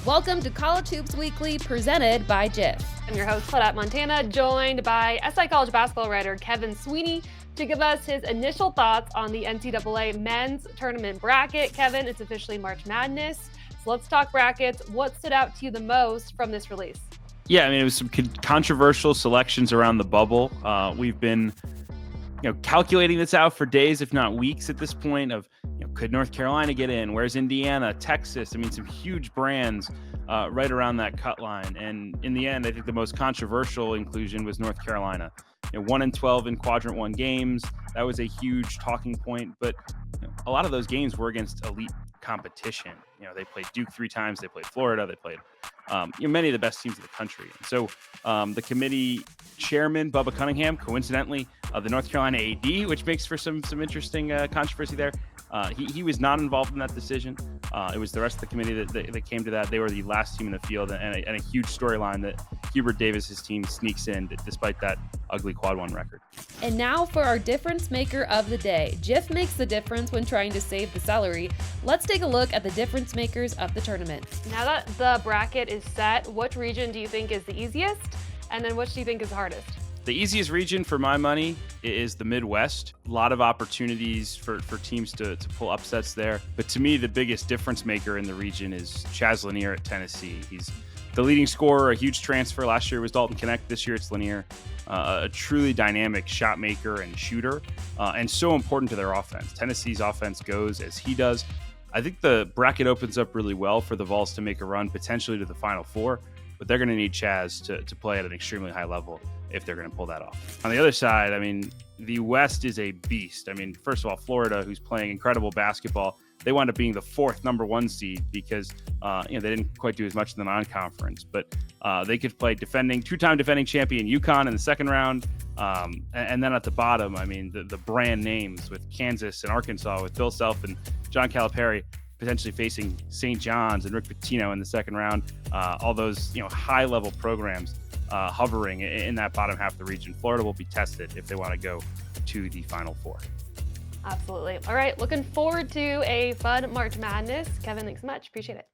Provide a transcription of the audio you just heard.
Welcome to College Hoops Weekly, presented by Jif. I'm your host, Claudette Montana, joined by SI College basketball writer Kevin Sweeney to give us his initial thoughts on the NCAA men's tournament bracket. Kevin, it's officially March Madness, so let's talk brackets. What stood out to you the most from this release? Yeah, I mean, it was some controversial selections around the bubble. We've been, calculating this out for days, if not weeks at this point of, could North Carolina get in? Where's Indiana, Texas? I mean, some huge brands right around that cut line. And in the end, I think the most controversial inclusion was North Carolina. 1-12 in quadrant one games. That was a huge talking point, but a lot of those games were against elite competition. They played Duke 3 times. They played Florida. They played many of the best teams in the country. And so the committee chairman, Bubba Cunningham, coincidentally, the North Carolina AD, which makes for some interesting controversy there. He was not involved in that decision. It was the rest of the committee that came to that. They were the last team in the field, and a huge storyline that Hubert Davis's team sneaks in despite that ugly quad one record. And now for our difference maker of the day. Jif makes the difference when trying to save the celery. Let's take a look at the difference makers of the tournament. Now that the bracket is set, which region do you think is the easiest? And then which do you think is the hardest? The easiest region for my money is the Midwest. A lot of opportunities for teams to pull upsets there. But to me, the biggest difference maker in the region is Chaz Lanier at Tennessee. He's the leading scorer, a huge transfer. Last year was Dalton Knecht. This year it's Lanier. A truly dynamic shot maker and shooter, and so important to their offense. Tennessee's offense goes as he does. I think the bracket opens up really well for the Vols to make a run potentially to the Final Four, but they're going to need Chaz to play at an extremely high level if they're going to pull that off. On the other side, I mean, the West is a beast. I mean, first of all, Florida, who's playing incredible basketball, they wound up being the 4th number 1 seed because they didn't quite do as much in the non-conference, but they could play two-time defending champion UConn in the second round. And then at the bottom, I mean, the brand names with Kansas and Arkansas, with Bill Self and John Calipari potentially facing St. John's and Rick Pitino in the second round. All those high-level programs hovering in that bottom half of the region. Florida will be tested if they want to go to the Final Four. Absolutely. All right, looking forward to a fun March Madness. Kevin, thanks so much. Appreciate it.